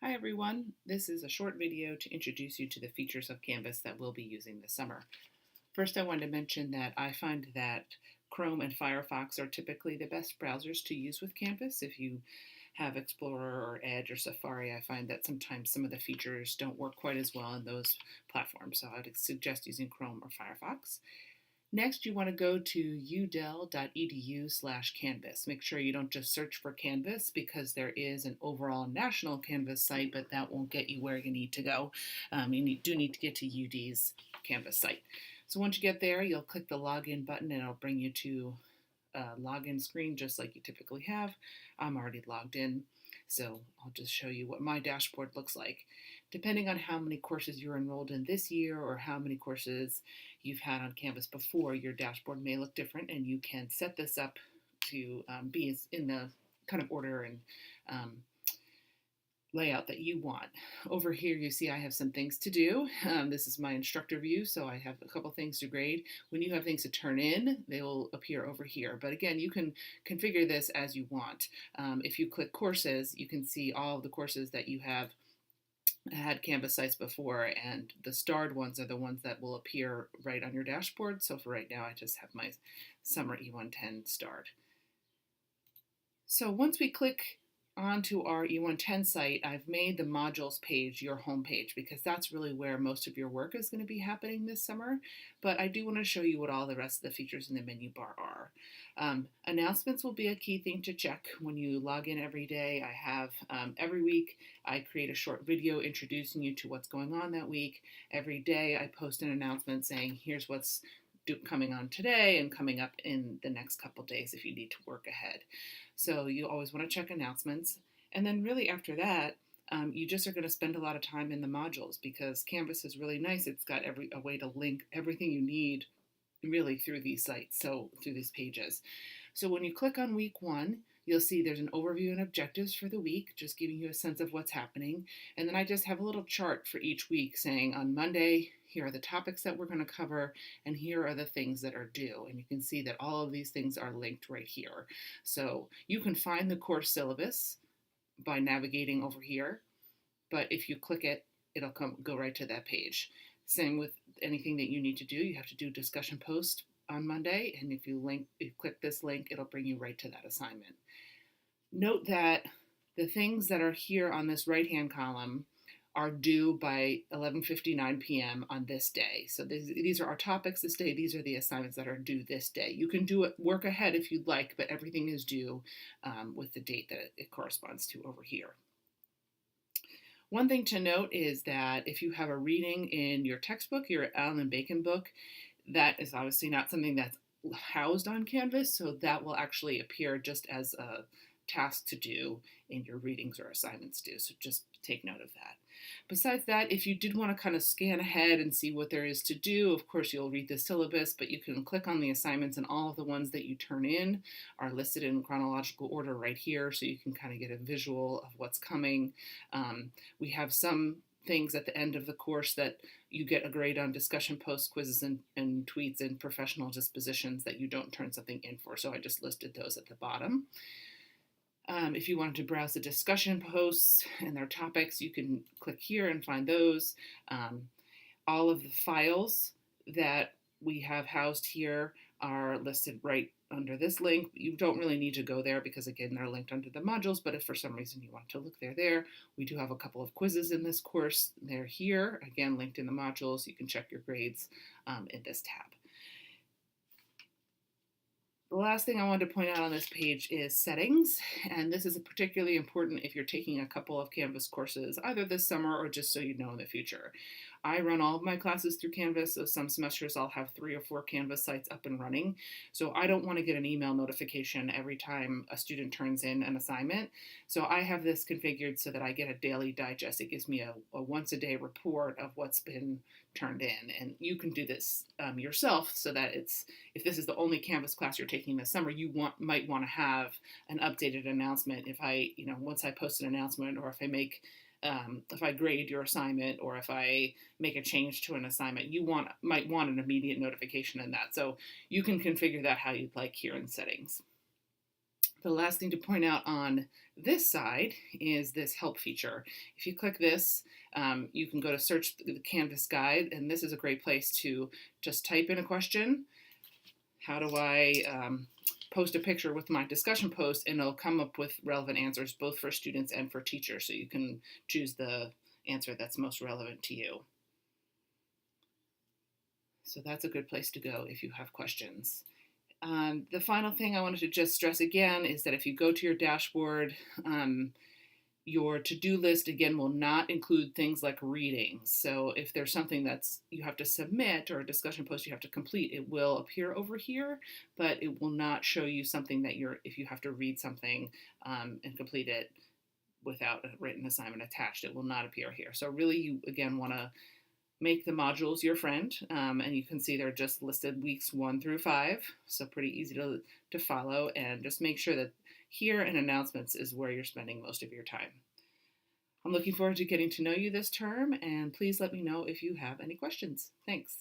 Hi everyone, this is a short video to introduce you to the features of Canvas that we'll be using this summer. First, I wanted to mention that I find that Chrome and Firefox are typically the best browsers to use with Canvas. If you have Explorer or Edge or Safari, I find that sometimes some of the features don't work quite as well in those platforms, so I'd suggest using Chrome or Firefox. Next, you want to go to udel.edu/Canvas. Make sure you don't just search for Canvas because there is an overall national Canvas site, but that won't get you where you need to go. You do need to get to UD's Canvas site. So once you get there, you'll click the login button and it'll bring you to a login screen just like you typically have. I'm already logged in, so I'll just show you what my dashboard looks like. Depending on how many courses you're enrolled in this year or how many courses you've had on Canvas before, your dashboard may look different, and you can set this up to be in the kind of order and layout that you want. Over here you see I have some things to do. This is my instructor view, so I have a couple things to grade. When you have things to turn in, they will appear over here. But again, you can configure this as you want. If you click courses, you can see all of the courses that you have had Canvas sites before, and the starred ones are the ones that will appear right on your dashboard. So for right now, I just have my Summer E110 starred. So once we click onto our E110 site, I've made the modules page your home page because that's really where most of your work is going to be happening this summer. But I do want to show you what all the rest of the features in the menu bar are. Announcements will be a key thing to check when you log in every day. I have every week I create a short video introducing you to what's going on that week. Every day I post an announcement saying here's what's coming on today and coming up in the next couple days if you need to work ahead. So you always want to check announcements. And then really after that, you just are going to spend a lot of time in the modules because Canvas is really nice. It's got a way to link everything you need really through these sites, so through these pages. So when you click on week 1, you'll see there's an overview and objectives for the week, just giving you a sense of what's happening. And then I just have a little chart for each week saying on Monday, here are the topics that we're going to cover, and here are the things that are due. And you can see that all of these things are linked right here. So you can find the course syllabus by navigating over here, but if you click it, it'll go right to that page. Same with anything that you need to do. You have to do discussion post on Monday, and if you click this link, it'll bring you right to that assignment. Note that the things that are here on this right-hand column are due by 11:59 p.m. on this day. So these are our topics this day. These are the assignments that are due this day. You can do it, work ahead if you'd like, but everything is due with the date that it corresponds to over here. One thing to note is that if you have a reading in your textbook, your Allen & Bacon book, that is obviously not something that's housed on Canvas, so that will actually appear just as a task to do in your readings or assignments due, so just take note of that. Besides that, if you did want to kind of scan ahead and see what there is to do, of course you'll read the syllabus, but you can click on the assignments and all of the ones that you turn in are listed in chronological order right here, so you can kind of get a visual of what's coming. We have some things at the end of the course that you get a grade on: discussion posts, quizzes, and tweets, and professional dispositions that you don't turn something in for. So I just listed those at the bottom. If you wanted to browse the discussion posts and their topics, you can click here and find those. All of the files that we have housed here are listed right under this link. You don't really need to go there because, again, they're linked under the modules, but if for some reason you want to look, they're there. We do have a couple of quizzes in this course. They're here, again, linked in the modules. You can check your grades in this tab. The last thing I wanted to point out on this page is settings, and this is particularly important if you're taking a couple of Canvas courses either this summer or just so you know in the future. I run all of my classes through Canvas, so some semesters I'll have 3 or 4 Canvas sites up and running. So I don't want to get an email notification every time a student turns in an assignment. So I have this configured so that I get a daily digest. It gives me a once a day report of what's been turned in. And you can do this yourself so that if this is the only Canvas class you're taking this summer, you might want to have an updated announcement once I post an announcement, or if I grade your assignment, or if I make a change to an assignment, you might want an immediate notification in that. So you can configure that how you'd like here in settings. The last thing to point out on This side is this help feature. If you click this, you can go to search the Canvas guide, and this is a great place to just type in a question. How do I post a picture with my discussion post, and it'll come up with relevant answers both for students and for teachers, so you can choose the answer that's most relevant to you. So that's a good place to go if you have questions. The final thing I wanted to just stress again is that if you go to your dashboard, your to-do list again will not include things like readings. So if there's something that's you have to submit or a discussion post you have to complete, it will appear over here, but it will not show you something that if you have to read something and complete it without a written assignment attached, it will not appear here. So really you again want to make the modules your friend, and you can see they're just listed weeks 1 through 5, so pretty easy to follow, and just make sure that here in announcements is where you're spending most of your time. I'm looking forward to getting to know you this term, and please let me know if you have any questions. Thanks.